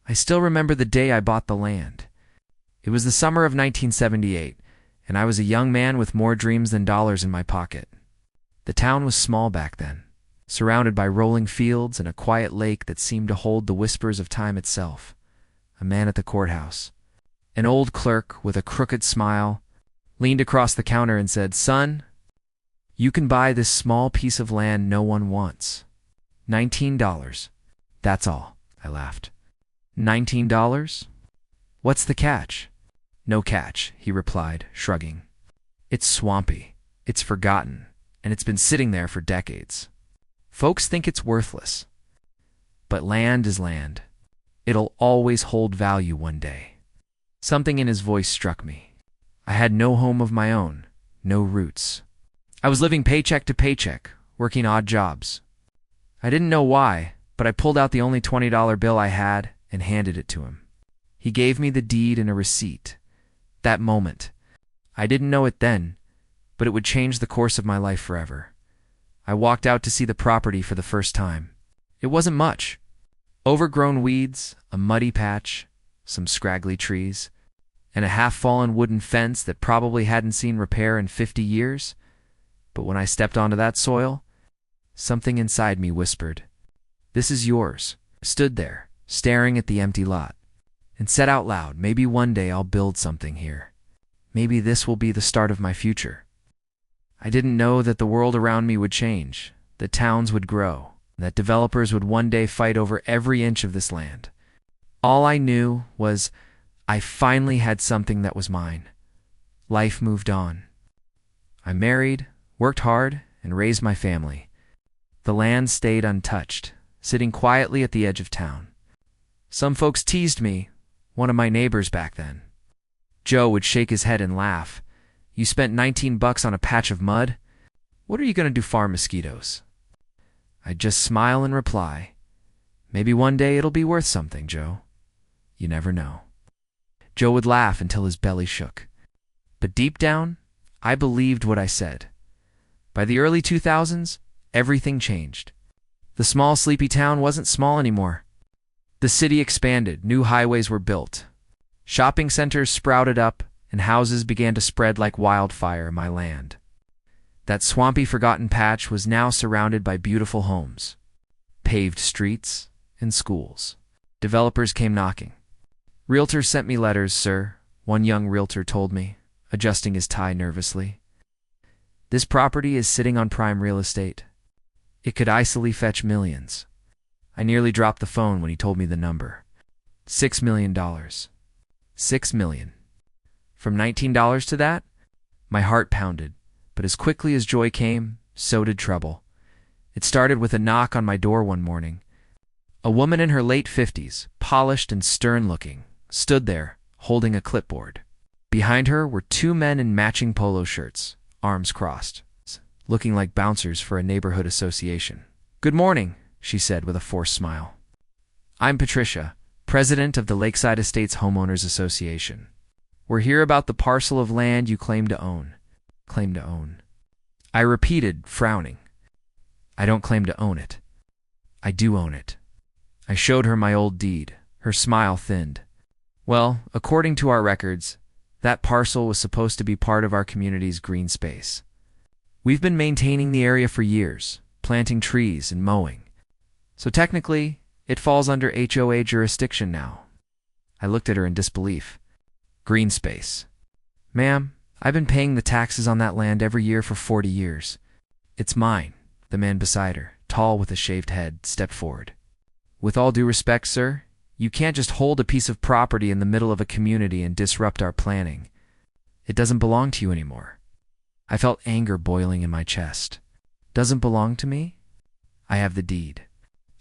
I still remember the day I bought the land. It was the summer of 1978, and I was a young man with more dreams than dollars in my pocket. The town was small back then, surrounded by rolling fields and a quiet lake that seemed to hold the whispers of time itself. A man at the courthouse, an old clerk with a crooked smile, leaned across the counter and said, "Son, you can buy this small piece of land no one wants. $19. That's all," I laughed. $19? What's the catch? No catch, he replied, shrugging. It's swampy, it's forgotten, and it's been sitting there for decades. Folks think it's worthless. But land is land. It'll always hold value one day. Something in his voice struck me. I had no home of my own, no roots. I was living paycheck to paycheck, working odd jobs. I didn't know why, but I pulled out the only $20 bill I had and handed it to him. He gave me the deed and a receipt. That moment. I didn't know it then, but it would change the course of my life forever. I walked out to see the property for the first time. It wasn't much. Overgrown weeds, a muddy patch, some scraggly trees, and a half-fallen wooden fence that probably hadn't seen repair in 50 years. But when I stepped onto that soil, something inside me whispered, "This is yours." I stood there, staring at the empty lot, and said out loud, "Maybe one day I'll build something here. Maybe this will be the start of my future." I didn't know that the world around me would change, that towns would grow, and that developers would one day fight over every inch of this land. All I knew was I finally had something that was mine. Life moved on. I married, worked hard, and raised my family. The land stayed untouched, sitting quietly at the edge of town. Some folks teased me, one of my neighbors back then. Joe would shake his head and laugh. "You spent $19 on a patch of mud? What are you going to do, farm mosquitoes?" I'd just smile and reply, "Maybe one day it'll be worth something, Joe. You never know." Joe would laugh until his belly shook. But deep down, I believed what I said. By the early 2000s, everything changed. The small, sleepy town wasn't small anymore. The city expanded, new highways were built. Shopping centers sprouted up, and houses began to spread like wildfire in my land. That swampy, forgotten patch was now surrounded by beautiful homes, paved streets, and schools. Developers came knocking. "Realtors sent me letters, sir," one young realtor told me, adjusting his tie nervously. "This property is sitting on prime real estate. It could easily fetch millions." I nearly dropped the phone when he told me the number. $6 million. $6 million. From $19 to that? My heart pounded, but as quickly as joy came, so did trouble. It started with a knock on my door one morning. A woman in her late 50s, polished and stern-looking, stood there, holding a clipboard. Behind her were two men in matching polo shirts, arms crossed, looking like bouncers for a neighborhood association. "Good morning," she said with a forced smile. "I'm Patricia, president of the Lakeside Estates Homeowners Association. We're here about the parcel of land you claim to own." "Claim to own." I repeated, frowning. "I don't claim to own it. I do own it." I showed her my old deed. Her smile thinned. "Well, according to our records, that parcel was supposed to be part of our community's green space. We've been maintaining the area for years, planting trees and mowing. So technically, it falls under HOA jurisdiction now." I looked at her in disbelief. "Green space. Ma'am, I've been paying the taxes on that land every year for 40 years. It's mine." The man beside her, tall with a shaved head, stepped forward. "With all due respect, sir, you can't just hold a piece of property in the middle of a community and disrupt our planning. It doesn't belong to you anymore." I felt anger boiling in my chest. "Doesn't belong to me? I have the deed.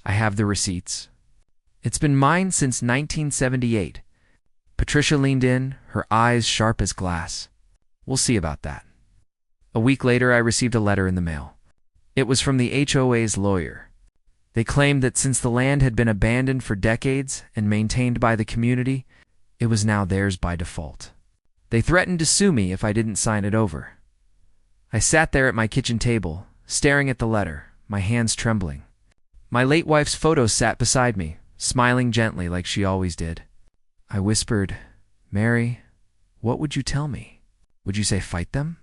I have the receipts. It's been mine since 1978. Patricia leaned in, her eyes sharp as glass. "We'll see about that." A week later, I received a letter in the mail. It was from the HOA's lawyer. They claimed that since the land had been abandoned for decades and maintained by the community, it was now theirs by default. They threatened to sue me if I didn't sign it over. I sat there at my kitchen table, staring at the letter, my hands trembling. My late wife's photo sat beside me, smiling gently like she always did. I whispered, "Mary, what would you tell me? Would you say fight them?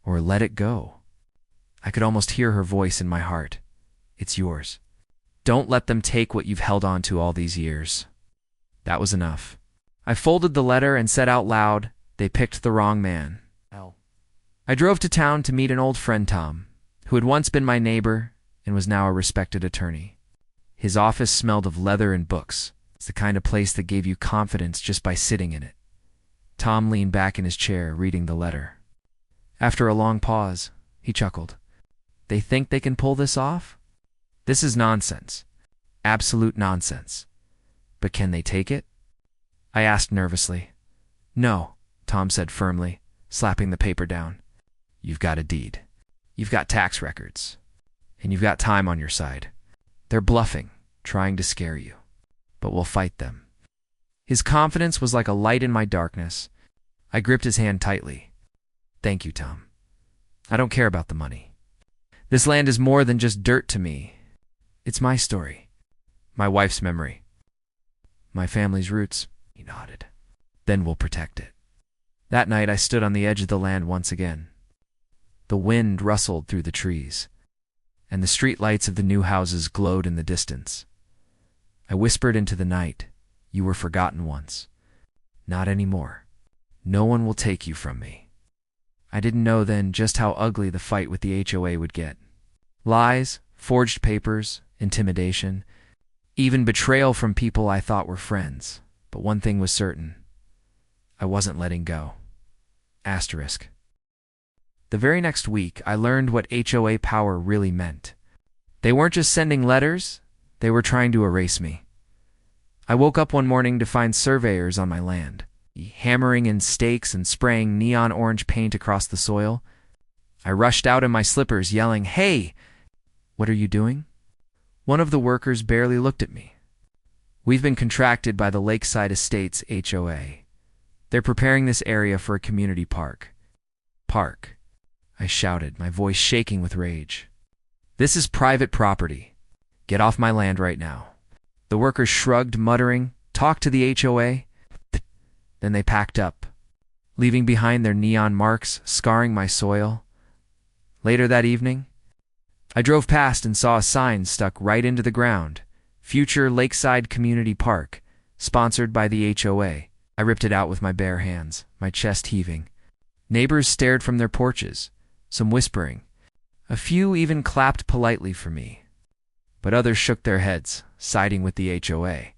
Or let it go?" I could almost hear her voice in my heart. "It's yours. Don't let them take what you've held on to all these years." That was enough. I folded the letter and said out loud, "They picked the wrong man." I drove to town to meet an old friend, Tom, who had once been my neighbor and was now a respected attorney. His office smelled of leather and books. It's the kind of place that gave you confidence just by sitting in it. Tom leaned back in his chair, reading the letter. After a long pause, he chuckled. "They think they can pull this off? This is nonsense. Absolute nonsense. But can they take it?" I asked nervously. "No," Tom said firmly, slapping the paper down. "You've got a deed. You've got tax records. And you've got time on your side. They're bluffing, trying to scare you. But we'll fight them." His confidence was like a light in my darkness. I gripped his hand tightly. "Thank you, Tom. I don't care about the money. This land is more than just dirt to me. It's my story. My wife's memory. My family's roots." He nodded. "Then we'll protect it." That night I stood on the edge of the land once again. The wind rustled through the trees, and the street lights of the new houses glowed in the distance. I whispered into the night, "You were forgotten once. Not anymore. No one will take you from me." I didn't know then just how ugly the fight with the HOA would get. Lies, forged papers, intimidation, even betrayal from people I thought were friends. But one thing was certain. I wasn't letting go. Asterisk. The very next week, I learned what HOA power really meant. They weren't just sending letters, they were trying to erase me. I woke up one morning to find surveyors on my land, hammering in stakes and spraying neon orange paint across the soil. I rushed out in my slippers, yelling, "Hey! What are you doing?" One of the workers barely looked at me. "We've been contracted by the Lakeside Estates HOA. They're preparing this area for a community park." "Park," I shouted, my voice shaking with rage. "This is private property. Get off my land right now." The workers shrugged, muttering, "Talk to the HOA." Then they packed up, leaving behind their neon marks, scarring my soil. Later that evening, I drove past and saw a sign stuck right into the ground. "Future Lakeside Community Park, sponsored by the HOA. I ripped it out with my bare hands, my chest heaving. Neighbors stared from their porches, some whispering. A few even clapped politely for me. But others shook their heads, siding with the HOA.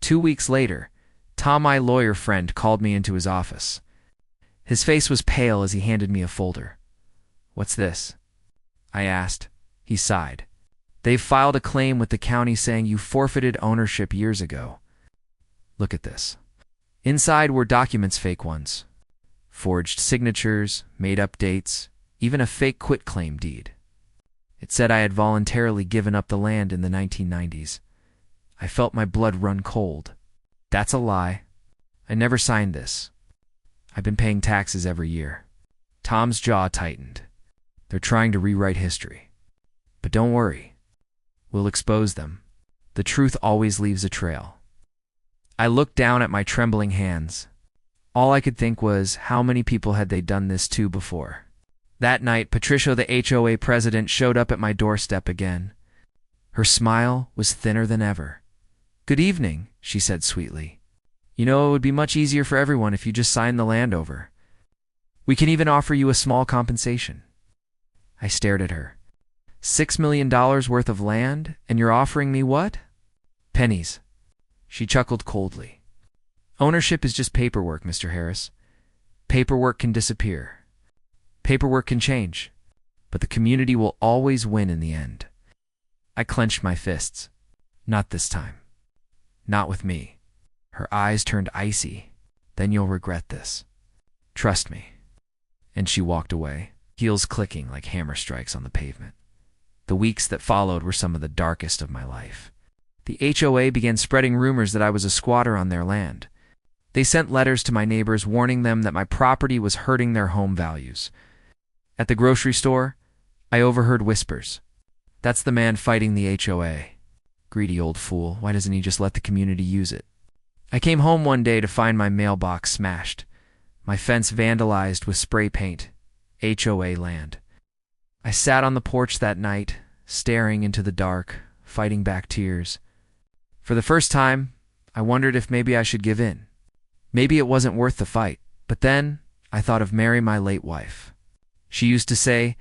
2 weeks later, Tom, my lawyer friend, called me into his office. His face was pale as he handed me a folder. "What's this?" I asked. He sighed. "They've filed a claim with the county saying you forfeited ownership years ago. Look at this." Inside were documents, fake ones. Forged signatures, made-up dates, even a fake quitclaim deed. It said I had voluntarily given up the land in the 1990s. I felt my blood run cold. That's a lie. I never signed this. I've been paying taxes every year. Tom's jaw tightened. They're trying to rewrite history. But don't worry. We'll expose them. The truth always leaves a trail. I looked down at my trembling hands. All I could think was, how many people had they done this to before? That night, Patricia, the HOA president, showed up at my doorstep again. Her smile was thinner than ever. "Good evening," she said sweetly. "You know, it would be much easier for everyone if you just signed the land over. We can even offer you a small compensation." I stared at her. $6 million worth of land, and you're offering me what? Pennies. She chuckled coldly. "Ownership is just paperwork, Mr. Harris. Paperwork can disappear. Paperwork can change. But the community will always win in the end." I clenched my fists. "Not this time. Not with me." Her eyes turned icy. "Then you'll regret this. Trust me." And she walked away, heels clicking like hammer strikes on the pavement. The weeks that followed were some of the darkest of my life. The HOA began spreading rumors that I was a squatter on their land. They sent letters to my neighbors warning them that my property was hurting their home values. At the grocery store, I overheard whispers. "That's the man fighting the HOA. Greedy old fool. Why doesn't he just let the community use it? I came home one day to find my mailbox smashed, my fence vandalized with spray paint. HOA land. I sat on the porch that night, staring into the dark, fighting back tears. For the first time, I wondered if maybe I should give in. Maybe it wasn't worth the fight. But then, I thought of Mary, my late wife. She used to say,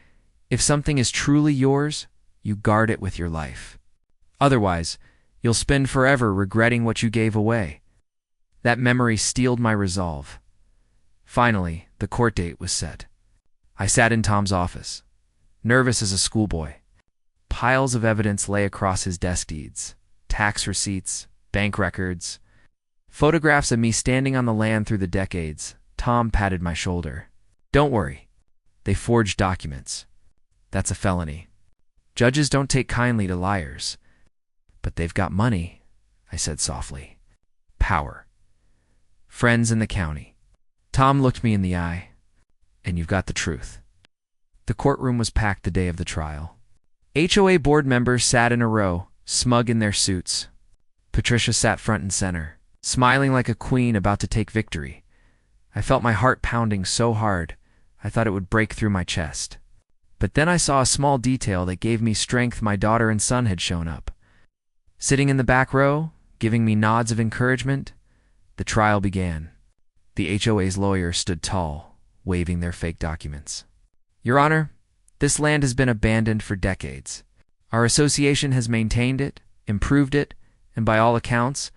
if something is truly yours, you guard it with your life. Otherwise, you'll spend forever regretting what you gave away. That memory steeled my resolve. Finally, the court date was set. I sat in Tom's office, nervous as a schoolboy. Piles of evidence lay across his desk: deeds, tax receipts, bank records, photographs of me standing on the land through the decades. Tom patted my shoulder. Don't worry. They forged documents. That's a felony. Judges don't take kindly to liars. But they've got money, I said softly. Power. Friends in the county. Tom looked me in the eye. And you've got the truth. The courtroom was packed the day of the trial. HOA board members sat in a row, smug in their suits. Patricia sat front and center, smiling like a queen about to take victory. I felt my heart pounding so hard, I thought it would break through my chest. But then I saw a small detail that gave me strength. My daughter and son had shown up. Sitting in the back row, giving me nods of encouragement, the trial began. The HOA's lawyer stood tall, waving their fake documents. Your Honor, this land has been abandoned for decades. Our association has maintained it, improved it, and by all accounts,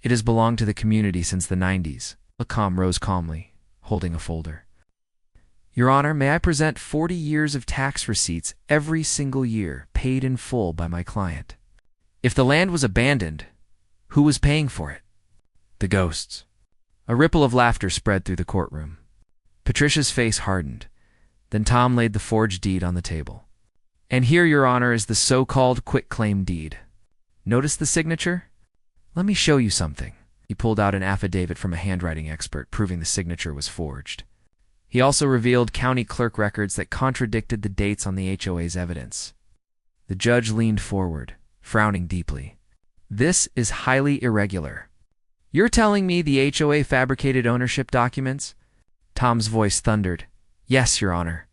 it has belonged to the community since the 90s. Lacombe rose calmly, holding a folder. Your Honor, may I present 40 years of tax receipts every single year, paid in full by my client. If the land was abandoned, who was paying for it? The ghosts. A ripple of laughter spread through the courtroom. Patricia's face hardened. Then Tom laid the forged deed on the table. And here, Your Honor, is the so-called quitclaim deed. Notice the signature? Let me show you something. He pulled out an affidavit from a handwriting expert, proving the signature was forged. He also revealed county clerk records that contradicted the dates on the HOA's evidence. The judge leaned forward, frowning deeply. This is highly irregular. You're telling me the HOA fabricated ownership documents? Tom's voice thundered. Yes, Your Honor.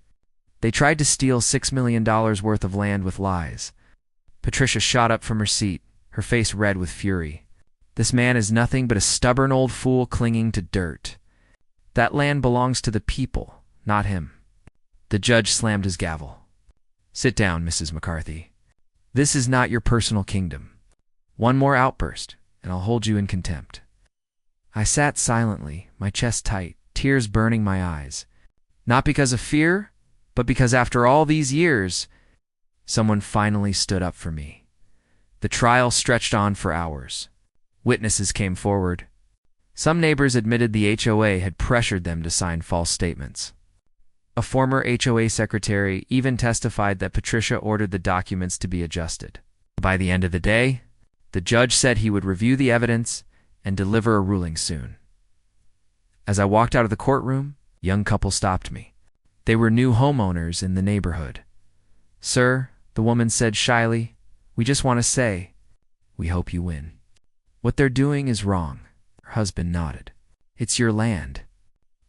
They tried to steal $6 million worth of land with lies. Patricia shot up from her seat, her face red with fury. This man is nothing but a stubborn old fool clinging to dirt. That land belongs to the people, not him. The judge slammed his gavel. Sit down, Mrs. McCarthy. This is not your personal kingdom. One more outburst, and I'll hold you in contempt. I sat silently, my chest tight, tears burning my eyes. Not because of fear, but because after all these years, someone finally stood up for me. The trial stretched on for hours. Witnesses came forward. Some neighbors admitted the HOA had pressured them to sign false statements. A former HOA secretary even testified that Patricia ordered the documents to be adjusted. By the end of the day, the judge said he would review the evidence and deliver a ruling soon. As I walked out of the courtroom, a young couple stopped me. They were new homeowners in the neighborhood. Sir, the woman said shyly, we just want to say, we hope you win. What they're doing is wrong. Her husband nodded. It's your land.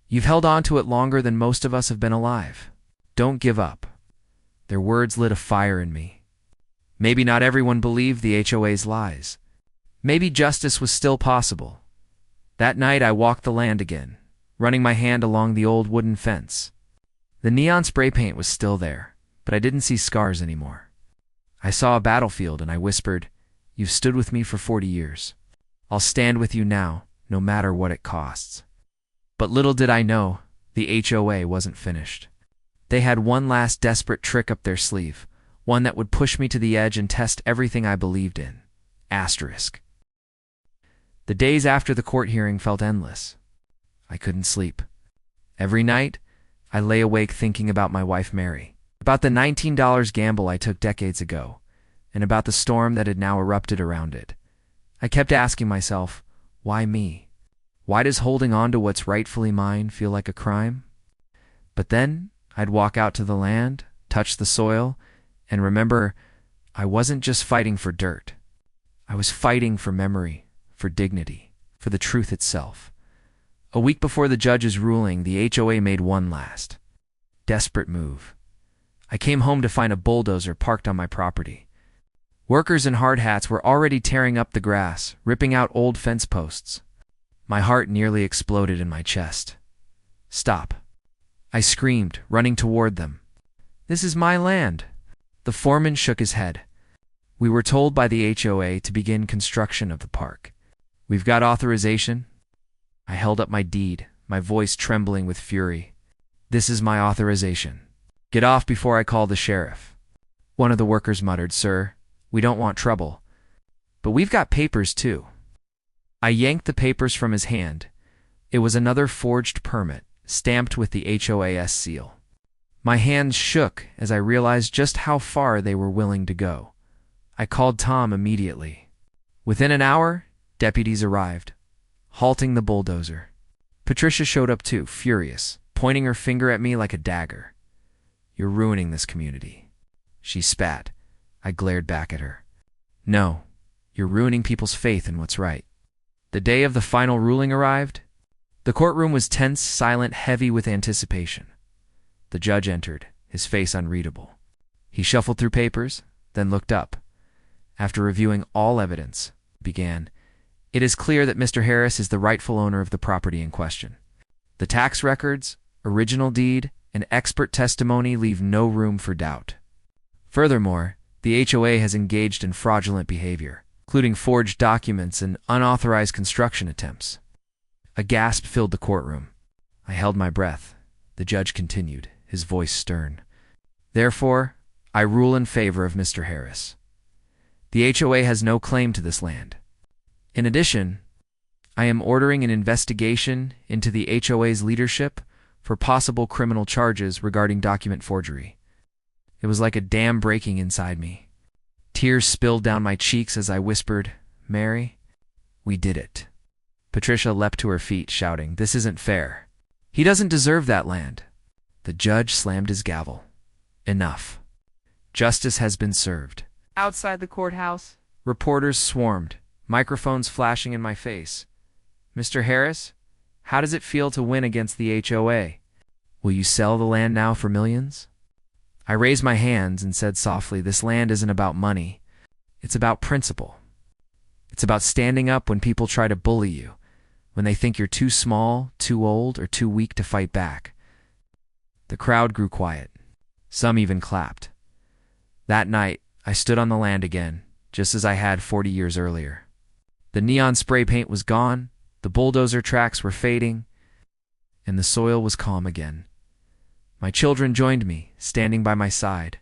You've held on to it longer than most of us have been alive. Don't give up. Their words lit a fire in me. Maybe not everyone believed the HOA's lies. Maybe justice was still possible. That night I walked the land again, running my hand along the old wooden fence. The neon spray paint was still there, but I didn't see scars anymore. I saw a battlefield and I whispered, You've stood with me for 40 years. I'll stand with you now, no matter what it costs. But little did I know, the HOA wasn't finished. They had one last desperate trick up their sleeve, one that would push me to the edge and test everything I believed in. Asterisk. The days after the court hearing felt endless. I couldn't sleep. Every night, I lay awake thinking about my wife Mary, about the $19 gamble I took decades ago, and about the storm that had now erupted around it. I kept asking myself, why me? Why does holding on to what's rightfully mine feel like a crime? But then, I'd walk out to the land, touch the soil, and remember, I wasn't just fighting for dirt. I was fighting for memory, for dignity, for the truth itself. A week before the judge's ruling, the HOA made one last desperate move. I came home to find a bulldozer parked on my property. Workers in hard hats were already tearing up the grass, ripping out old fence posts. My heart nearly exploded in my chest. "Stop!" I screamed, running toward them. "This is my land." The foreman shook his head. "We were told by the HOA to begin construction of the park. We've got authorization." I held up my deed, my voice trembling with fury. "This is my authorization. Get off before I call the sheriff." One of the workers muttered, "Sir, we don't want trouble. But we've got papers too." I yanked the papers from his hand. It was another forged permit, stamped with the HOA's seal. My hands shook as I realized just how far they were willing to go. I called Tom immediately. Within an hour, deputies arrived, halting the bulldozer. Patricia showed up too, furious, pointing her finger at me like a dagger. "You're ruining this community." She spat. I glared back at her. "No, you're ruining people's faith in what's right." The day of the final ruling arrived. The courtroom was tense, silent, heavy with anticipation. The judge entered, his face unreadable. He shuffled through papers, then looked up. After reviewing all evidence, began, "It is clear that Mr. Harris is the rightful owner of the property in question. The tax records, original deed, and expert testimony leave no room for doubt. Furthermore, the HOA has engaged in fraudulent behavior, including forged documents and unauthorized construction attempts." A gasp filled the courtroom. I held my breath. The judge continued, his voice stern. "Therefore, I rule in favor of Mr. Harris. The HOA has no claim to this land. In addition, I am ordering an investigation into the HOA's leadership for possible criminal charges regarding document forgery." It was like a dam breaking inside me. Tears spilled down my cheeks as I whispered, "Mary, we did it." Patricia leapt to her feet, shouting, "This isn't fair. He doesn't deserve that land." The judge slammed his gavel. "Enough. Justice has been served." Outside the courthouse, reporters swarmed, microphones flashing in my face. "Mr. Harris, how does it feel to win against the HOA? Will you sell the land now for millions?" I raised my hands and said softly, "This land isn't about money. It's about principle. It's about standing up when people try to bully you, when they think you're too small, too old, or too weak to fight back." The crowd grew quiet. Some even clapped. That night, I stood on the land again, just as I had 40 years earlier. The neon spray paint was gone, the bulldozer tracks were fading, and the soil was calm again. My children joined me, standing by my side.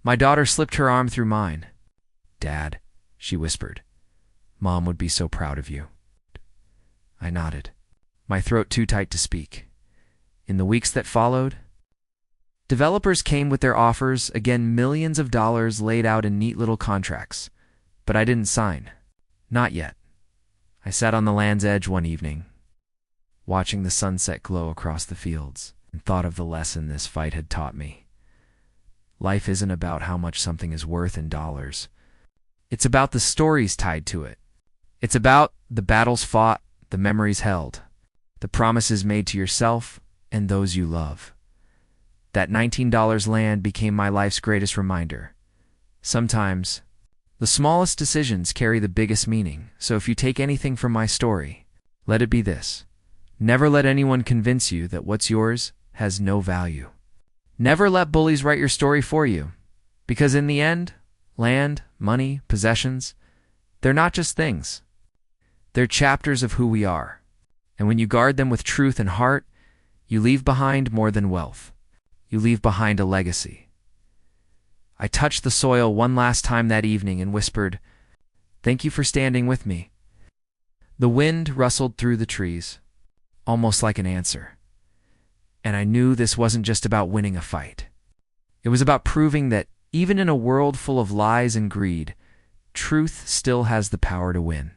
My daughter slipped her arm through mine. "Dad," she whispered, "Mom would be so proud of you." I nodded, my throat too tight to speak. In the weeks that followed, developers came with their offers, again millions of dollars laid out in neat little contracts. But I didn't sign. Not yet. I sat on the land's edge one evening, watching the sunset glow across the fields, and thought of the lesson this fight had taught me. Life isn't about how much something is worth in dollars. It's about the stories tied to it. It's about the battles fought, the memories held, the promises made to yourself and those you love. That $19 land became my life's greatest reminder. Sometimes, the smallest decisions carry the biggest meaning, so if you take anything from my story, let it be this. Never let anyone convince you that what's yours has no value. Never let bullies write your story for you, because in the end, land, money, possessions, they're not just things. They're chapters of who we are, and when you guard them with truth and heart, you leave behind more than wealth. You leave behind a legacy. I touched the soil one last time that evening and whispered, "Thank you for standing with me." The wind rustled through the trees, almost like an answer. And I knew this wasn't just about winning a fight. It was about proving that even in a world full of lies and greed, truth still has the power to win.